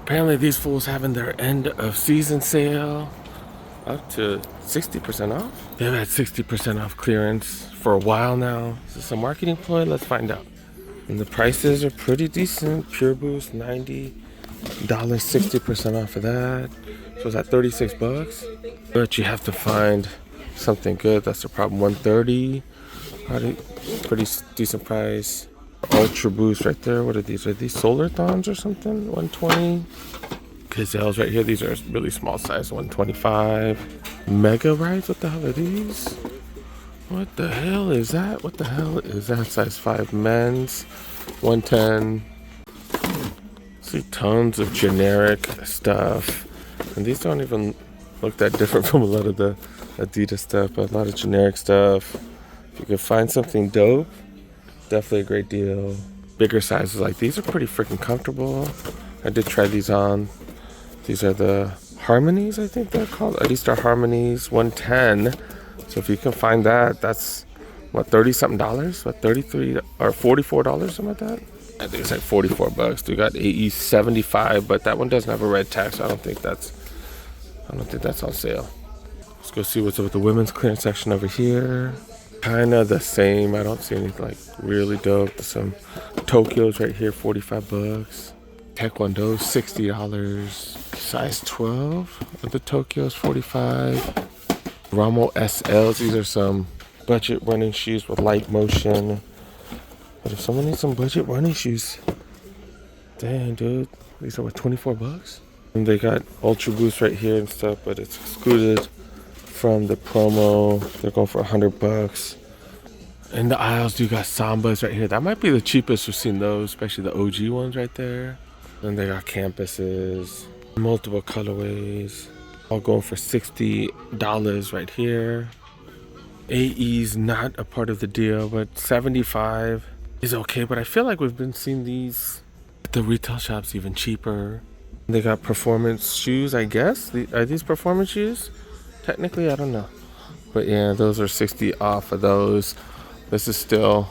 Apparently these fools having their end of season sale up to 60% off. They've had 60% off clearance for a while now. Is this a marketing ploy? Let's find out. And the prices are pretty decent. Pure Boost, $90, 60% off of that. So it's at 36 bucks. But you have to find something good. That's the problem. 130, pretty decent price. Ultra Boost right there. What are these? Are these solar thons or something? 120. Gazelles right here. These are really small size. 125. Mega Rides. What the hell are these? What the hell is that? What the hell is that? Size 5 men's. 110. See tons of generic stuff. And these don't even look that different from a lot of the Adidas stuff, but a lot of generic stuff. If you could find something dope, definitely a great deal. Bigger sizes like these are pretty freaking comfortable. I did try these on. These are the Harmonies, I think they're called. At least they're Harmonies, 110. So if you can find that, that's what, 30 something dollars? What, 33 or $44, something like that? I think it's like 44 bucks. We got AE 75, but that one doesn't have a red tag, so I don't think that's on sale. Let's go see what's up with the women's clearance section over here. Kind of the same. I don't see anything like really dope. There's some Tokyos right here, 45 bucks. Taekwondo, $60. Size 12 of the Tokyos, 45. Ramo SLs. These are some budget running shoes with light motion. But if someone needs some budget running shoes, dang, dude, these are what, 24 bucks? And they got Ultra Boost right here and stuff, but it's excluded from the promo. They're going for 100 bucks. In the aisles, you got Sambas right here. That might be the cheapest we've seen those, especially the OG ones right there. Then they got Campuses, multiple colorways, all going for $60 right here. AE's not a part of the deal, but 75 is okay. But I feel like we've been seeing these at the retail shops even cheaper. They got performance shoes, I guess. Are these performance shoes? Technically, I don't know. But yeah, those are 60 off of those. This is still,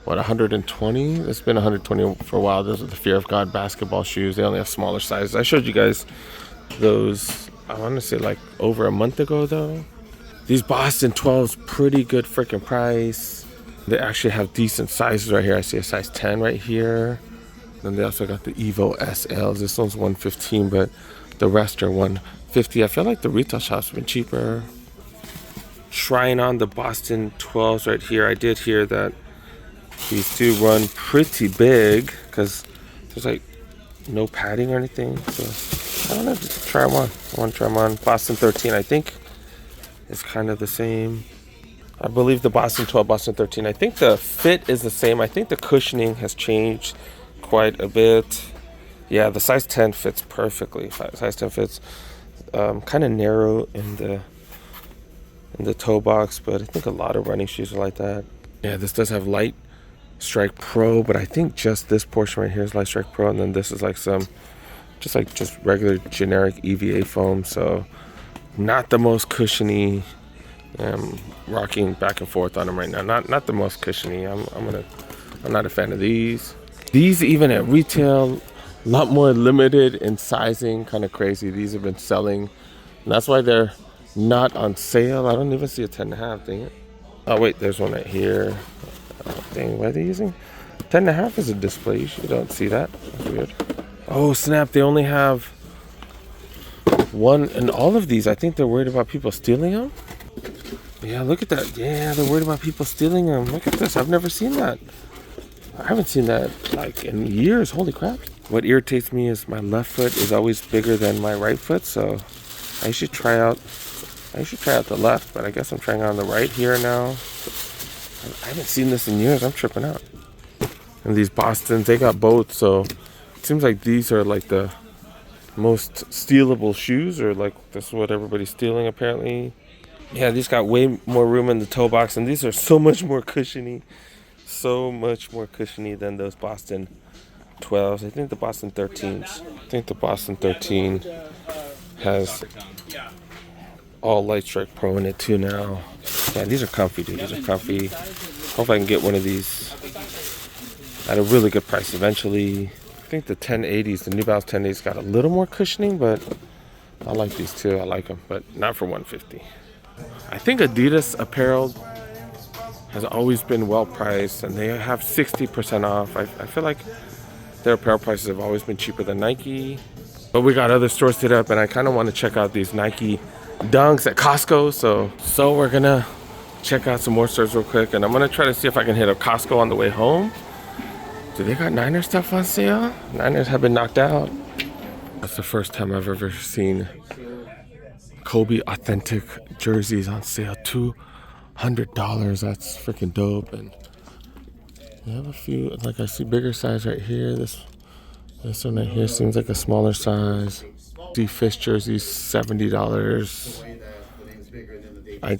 what, 120? It's been 120 for a while. Those are the Fear of God basketball shoes. They only have smaller sizes. I showed you guys those, I want to say like over a month ago though. These Boston 12s, pretty good freaking price. They actually have decent sizes right here. I see a size 10 right here. Then they also got the Evo SLs. This one's 115, but the rest are 150. I feel like the retail shops have been cheaper. Trying on the Boston 12s right here. I did hear that these do run pretty big because there's like no padding or anything. So I don't know, just try them on. I want to try them on. Boston 13, I think, is kind of the same. I believe the Boston 12, Boston 13. I think the fit is the same. I think the cushioning has changed quite a bit. Yeah, the size 10 fits perfectly. Size 10 fits kind of narrow in the toe box, but I think a lot of running shoes are like that. Yeah, this does have Light Strike Pro, but I think just this portion right here is Light Strike Pro, and then this is like some just regular generic EVA foam. So not the most cushiony. I'm rocking back and forth on them right now. Not the most cushiony. I'm not a fan of these. These even at retail, a lot more limited in sizing, kind of crazy. These have been selling, and that's why they're not on sale. I don't even see a 10.5, dang it. Oh wait, there's one right here. Oh, dang, what are they using? 10.5 is a display. You usually don't see that. That's weird. Oh snap, they only have one, and all of these, I think they're worried about people stealing them. Yeah, look at that. Yeah, they're worried about people stealing them. Look at this. I've never seen that. I haven't seen that like in years. Holy crap. What irritates me is my left foot is always bigger than my right foot, so I should try out the left, but I guess I'm trying on the right here now. I haven't seen this in years. I'm tripping out. And these Bostons, they got both, so it seems like these are like the most stealable shoes, or like this is what everybody's stealing apparently. Yeah, these got way more room in the toe box, and these are so much more cushiony. So much more cushiony than those Boston 12s. I think the Boston 13s. I think the Boston 13 has all Light Strike Pro in it too now. Yeah, these are comfy, dude. These are comfy. Hope I can get one of these at a really good price eventually. think the 1080s, the New Balance 1080s got a little more cushioning, but I like these too. I like them, but not for 150. I think Adidas apparel has always been well priced, and they have 60% off. I feel like their apparel prices have always been cheaper than Nike. But we got other stores set up, and I kind of want to check out these Nike Dunks at Costco. So we're gonna check out some more stores real quick, and I'm gonna try to see if I can hit up Costco on the way home. Do they got Niner stuff on sale? Niners have been knocked out. That's the first time I've ever seen Kobe authentic jerseys on sale. $200. That's freaking dope. And they have a few, like I see bigger size right here. This one right here seems like a smaller size. See fish jerseys, $70. I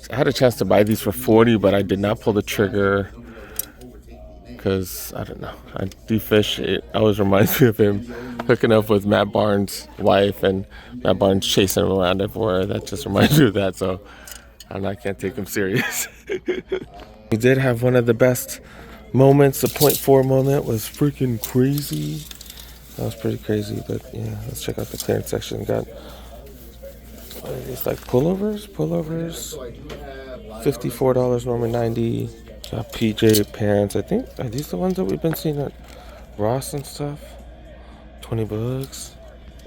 had a chance to buy these for $40, but I did not pull the trigger because I don't know. D-Fish, it always reminds me of him hooking up with Matt Barnes' wife and Matt Barnes chasing him around everywhere. That just reminds me of that, so I can't take him serious. We did have one of the best moments. The .4 moment was freaking crazy. That was pretty crazy, but yeah, let's check out the clearance section. Got it's like pullovers, $54, normally $90. Got PJ pants. I think are these the ones that we've been seeing at Ross and stuff? $20.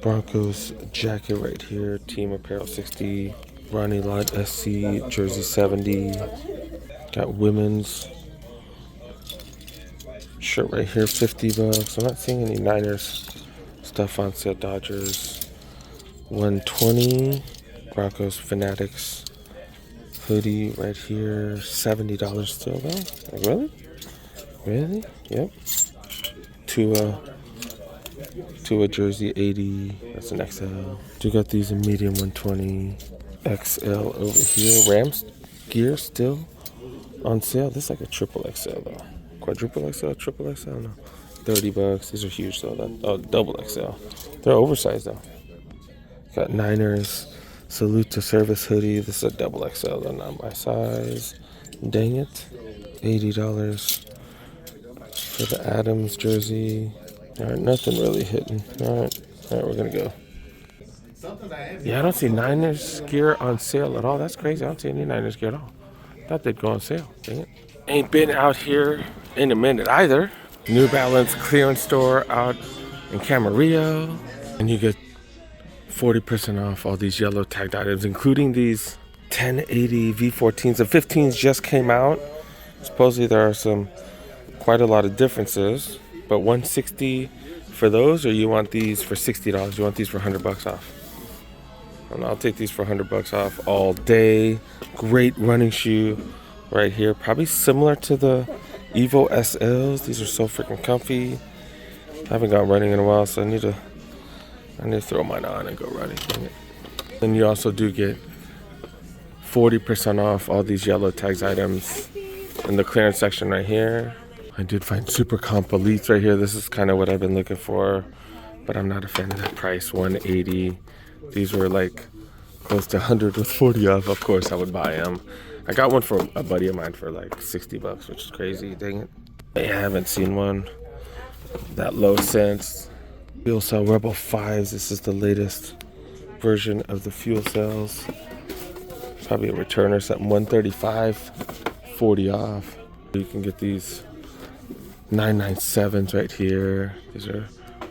Broncos jacket right here. Team apparel 60. Ronnie Lott SC jersey 70. Got women's shirt right here, $50. I'm not seeing any Niners stuff on sale. Dodgers, $120. Broncos Fanatics hoodie right here, $70 still though. Like, really? Yep. Tua jersey 80. That's an XL. We got these in medium 120. XL over here. Rams gear still on sale. This is like a triple XL though. Quadruple XL, triple XL, no. $30. These are huge though. Double XL. They're oversized though. Got Niners Salute to Service hoodie. This is a double XL though, not my size. Dang it. $80 for the Adams jersey. Alright, nothing really hitting. Alright, we're gonna go. Yeah, I don't see Niners gear on sale at all. That's crazy. I don't see any Niners gear at all. Thought they'd go on sale. Dang it. Ain't been out here in a minute either. New Balance clearance store out in Camarillo. And you get 40% off all these yellow tagged items, including these 1080 V14s. The 15s just came out. Supposedly there are quite a lot of differences, but $160 for those, or you want these for $60? You want these for $100 off? And I'll take these for $100 off all day. Great running shoe right here. Probably similar to the Evo SLs. These are so freaking comfy. I haven't gone running in a while, so I need to throw mine on and go running. Then you also do get 40% off all these yellow tags items in the clearance section right here. I did find Super Comp Elites right here. This is kind of what I've been looking for, but I'm not a fan of that price. $180. These were like close to 100 with 40 off. Of course, I would buy them. I got one for a buddy of mine for like $60, which is crazy. Dang it. I haven't seen one that low since. Fuel Cell Rebel 5s. This is the latest version of the fuel cells. Probably a return or something. $135, 40 off. You can get these 997s right here. These are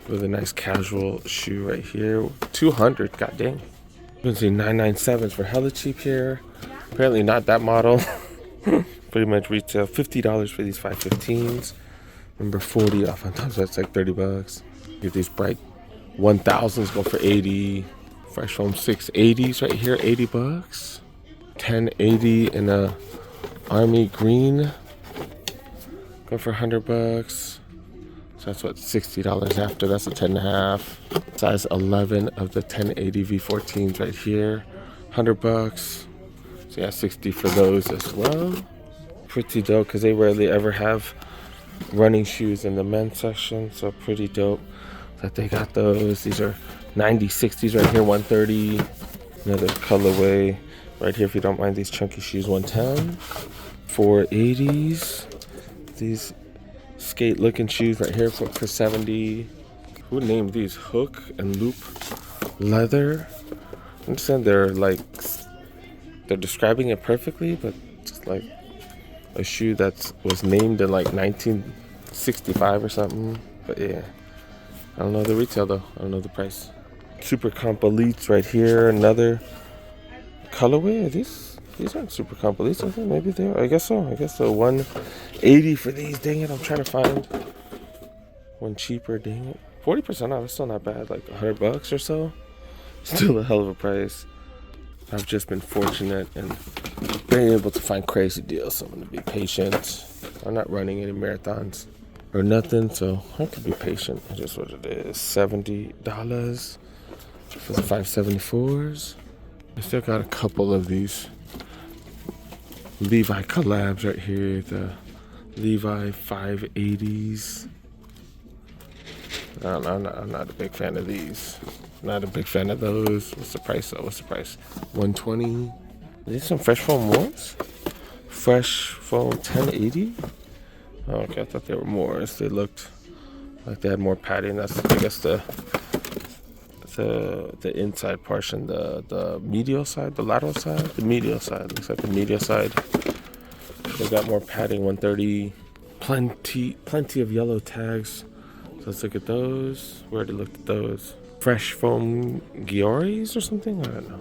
really nice casual shoe right here. $200. God dang. You can see 997s for hella cheap here. Apparently not that model. Pretty much retail. $50 for these 515s. Remember 40 off on top, so that's like $30. Get these bright 1000s go for 80. Fresh Foam 680s right here, $80. 1080 in a army green, go for $100. So that's what, $60 after. That's a 10.5. Size 11 of the 1080 V14s right here, $100. So yeah, 60 for those as well. Pretty dope because they rarely ever have running shoes in the men's section, so pretty dope that they got those. These are 90/60s right here, $130. Another colorway right here if you don't mind these chunky shoes, $110. 480s. These skate looking shoes right here for $70. Who named these? Hook and loop leather. I understand they're describing it perfectly, but just like a shoe that was named in like 1965 or something. But yeah, I don't know the retail though. I don't know the price. Super Comp Elites right here. Another colorway. Are these aren't Super Comp Elites, I think. Maybe they are. I guess so. 180 for these. Dang it, I'm trying to find one cheaper. Dang it. 40% off. It's still not bad. Like $100 or so. Still a hell of a price. I've just been fortunate and being able to find crazy deals. So I'm gonna be patient. I'm not running any marathons or nothing, so I could be patient. That's just what it is. $70 for the 574s. I still got a couple of these Levi collabs right here. The Levi 580s. I'm not a big fan of these. Not a big fan of those. What's the price though? 120. These some fresh foam ones? Fresh foam 1080? Oh, okay, I thought they were more. They looked like they had more padding. That's, I guess, the inside portion, the medial side, the lateral side, the medial side. Looks like the medial side. They got more padding. 130. Plenty of yellow tags. So let's look at those. We already looked at those. Fresh foam Gioris or something? I don't know.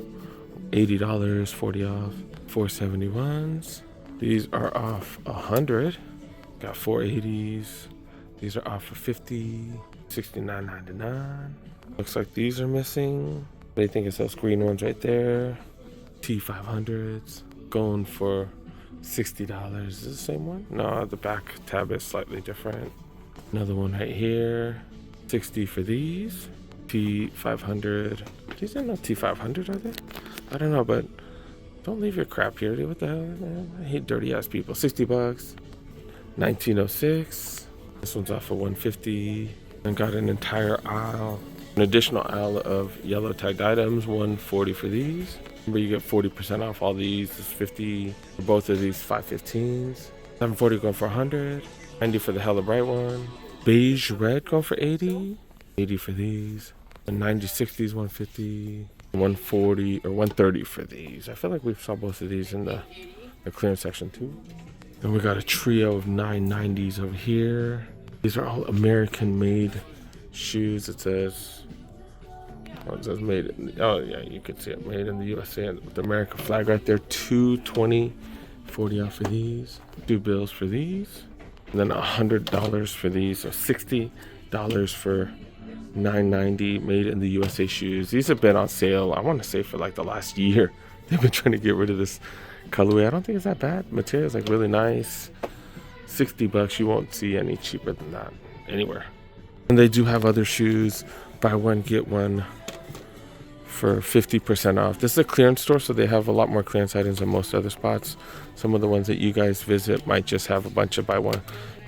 $80, 40 off. 471s. These are off 100. Got 480s. These are off for 50. $69.99. Looks like these are missing. They think it's those green ones right there. T500s. Going for $60. Is this the same one? No, the back tab is slightly different. Another one right here. 60 for these. T500. These are not T500, are they? I don't know, but don't leave your crap here. What the hell, man? I hate dirty ass people. $60. 1906. This one's off for 150. And got an entire aisle. An additional aisle of yellow tagged items. 140 for these. Remember, you get 40% off all these. It's 50 for both of these 515s. 740 going for 100. 90 for the hella bright one. Beige red going for 80. 80 for these. And 9060s 150. 140 or 130 for these. I feel like we saw both of these in the clearance section too. Then we got a trio of 990s over here. These are all American made shoes. It says made in, oh yeah, you can see it, made in the USA with the American flag right there. 220, 40 off for these. $2 for these. And then $100 for these. So $60 for 990 made in the USA shoes. These have been on sale, I want to say, for like the last year. They've been trying to get rid of this colorway. I don't think it's that bad. Material is like really nice. $60. You won't see any cheaper than that anywhere. And they do have other shoes. Buy one, get one for 50% off. This is a clearance store, so they have a lot more clearance items than most other spots. Some of the ones that you guys visit might just have a bunch of buy one,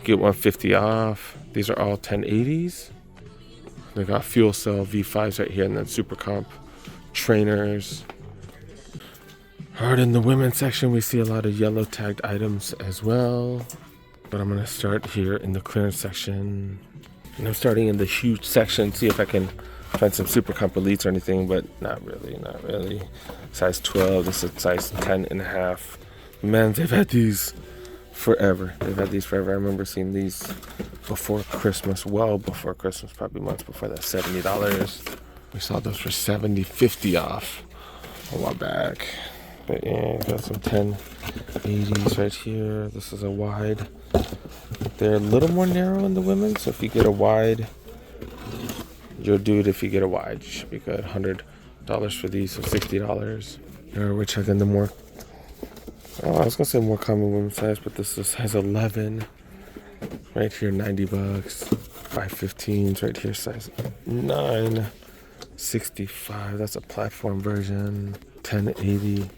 get one 50 off. These are all 1080s. They got Fuel Cell V5s right here, and then Super Comp trainers. Alright, in the women's section, we see a lot of yellow tagged items as well. But I'm gonna start here in the clearance section. And I'm starting in the huge section, see if I can find some Super Comp Elites or anything, but not really. Size 12, this is size 10.5. Man, they've had these forever. I remember seeing these before Christmas, well before Christmas, probably months before that. $70. We saw those for 70, 50 off a while back. But yeah, got some 1080s right here. This is a wide. They're a little more narrow in the women, so if you get a wide, you'll do it. If you get a wide, you should be good. $100 for these, so $60. We're checking the more, I was gonna say more common women's size, but this is size 11 right here. $90. 515s right here, size 9. 65. That's a platform version. 1080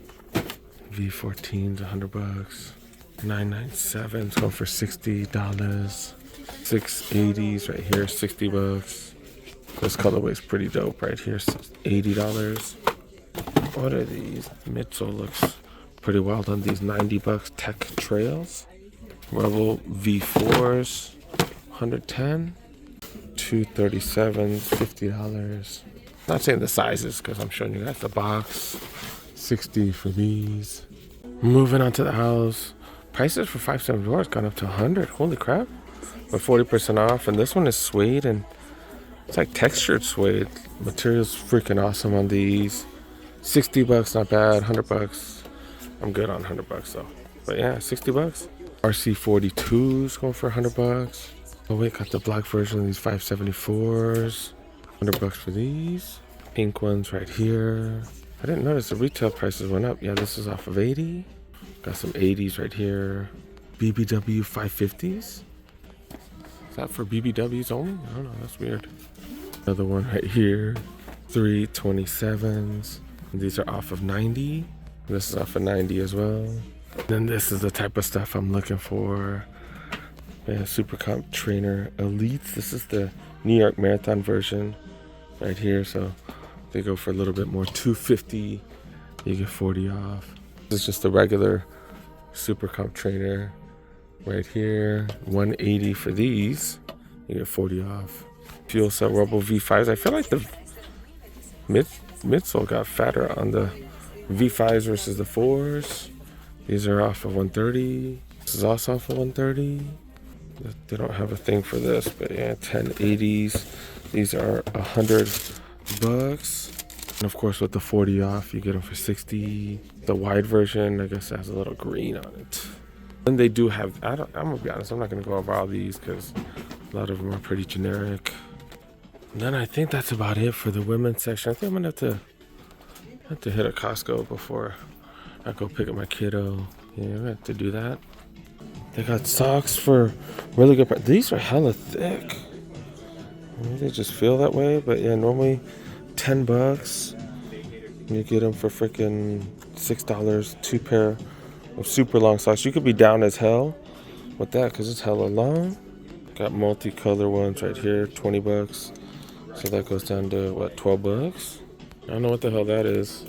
V14s, $100. 997s going for $60. 680s right here, $60. This colorway is pretty dope right here. $80. What are these? Midsole looks pretty wild on these. $90 Tech Trails. Rebel V4s, 110. 237s, $50. Not saying the sizes because I'm showing you guys the box. $60 for these. Moving on to the house. Prices for 574 has gone up to $100. Holy crap. But 40% off. And this one is suede and it's like textured suede. Material's freaking awesome on these. $60, not bad. $100. I'm good on $100 though. But yeah, $60. RC42s going for $100. Oh wait, got the black version of these 574s. $100 for these. Pink ones right here. I didn't notice the retail prices went up. Yeah, this is off of 80. Got some 80s right here. BBW 550s. Is that for BBWs only? I don't know, that's weird. Another one right here. 327s. And these are off of 90. This is off of 90 as well. Then this is the type of stuff I'm looking for. Yeah, Super Comp Trainer Elites. This is the New York Marathon version right here. So they go for a little bit more. $250. You get 40 off. This is just the regular Super Comp Trainer right here. $180 for these. You get 40 off. Fuel Cell Rubble V5s. I feel like the midsole got fatter on the V5s versus the 4s. These are off of 130. This is also off of 130. They don't have a thing for this, but yeah, 1080s. These are $100. And of course, with the 40 off, you get them for 60. The wide version, I guess, has a little green on it. And they do have, I'm gonna be honest, I'm not gonna go over all these because a lot of them are pretty generic. And then I think that's about it for the women's section. I think I'm gonna have to hit a Costco before I go pick up my kiddo. Yeah, I'm gonna have to do that. They got socks for really good price. These are hella thick. Maybe they just feel that way, but yeah, normally $10. You get them for freaking $6. 2 pair of super long socks. You could be down as hell with that because it's hella long. Got multicolor ones right here, $20. So that goes down to what, $12? I don't know what the hell that is.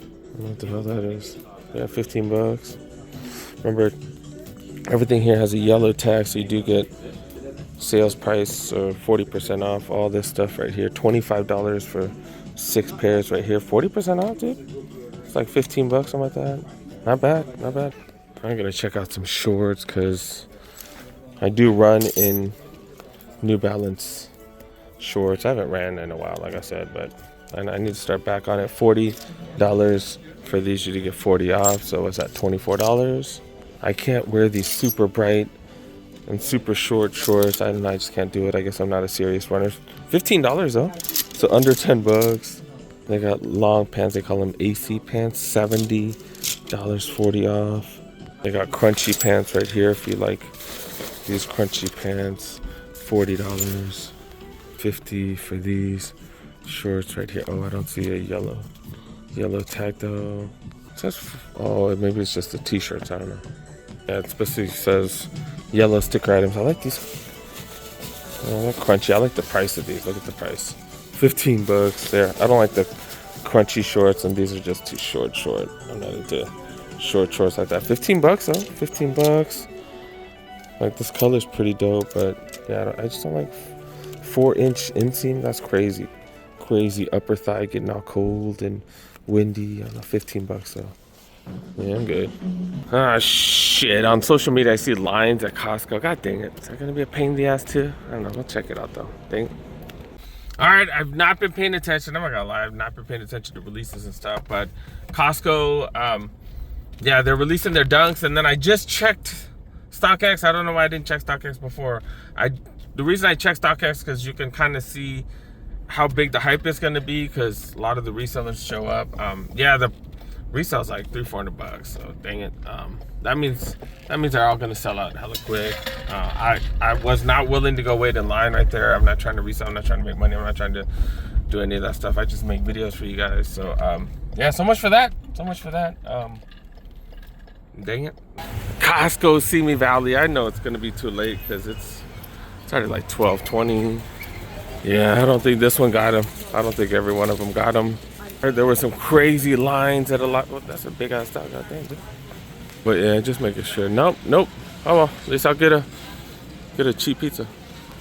Yeah, $15. Remember, everything here has a yellow tag, so you do get sales price or 40% off. All this stuff right here, $25 for 6 pairs right here. 40% off, dude. It's like $15, something like that. Not bad, not bad. I'm gonna check out some shorts because I do run in New Balance shorts. I haven't ran in a while, like I said, but I need to start back on it. $40 for these, you get 40 off. So what's that, $24? I can't wear these super bright and super short shorts. I just can't do it. I guess I'm not a serious runner. $15 though, so under $10. They got long pants. They call them AC pants. $70, 40 off. They got crunchy pants right here. If you like these crunchy pants, $40. 50 for these shorts right here. Oh, I don't see a yellow tag though. It says, oh, maybe it's just the t-shirts. I don't know. Yeah, it specifically says yellow sticker items. I like these. Oh, they're crunchy. I like the price of these. Look at the price. $15 there. I don't like the crunchy shorts, and these are just too short. I'm not into short shorts like that. $15 though. $15. Like, this color's pretty dope, but yeah, I just don't like 4-inch inseam. That's crazy. Upper thigh getting all cold and windy. I don't know, $15 though. Yeah, I'm good. Ah, shit. On social media, I see lines at Costco. God dang it. Is that going to be a pain in the ass too? I don't know. We'll check it out though. Dang it. All right, I've not been paying attention. I'm not gonna lie, I've not been paying attention to releases and stuff. But Costco, yeah, they're releasing their dunks, and then I just checked StockX. I don't know why I didn't check StockX before. The reason I checked StockX because you can kind of see how big the hype is gonna be because a lot of the resellers show up. Yeah, the resale's like $300-400. So dang it. That means they're all gonna sell out hella quick. I was not willing to go wait in line right there. I'm not trying to resell. I'm not trying to make money. I'm not trying to do any of that stuff. I just make videos for you guys. So yeah, so much for that. Dang it. Costco Simi Valley. I know it's gonna be too late because it's already like 12:20. Yeah, I don't think this one got him. I don't think every one of them got him. There were some crazy lines at a lot. Well, that's a big ass dog. God damn, dude. But yeah, just making sure. Nope. Oh well, at least I'll get a cheap pizza.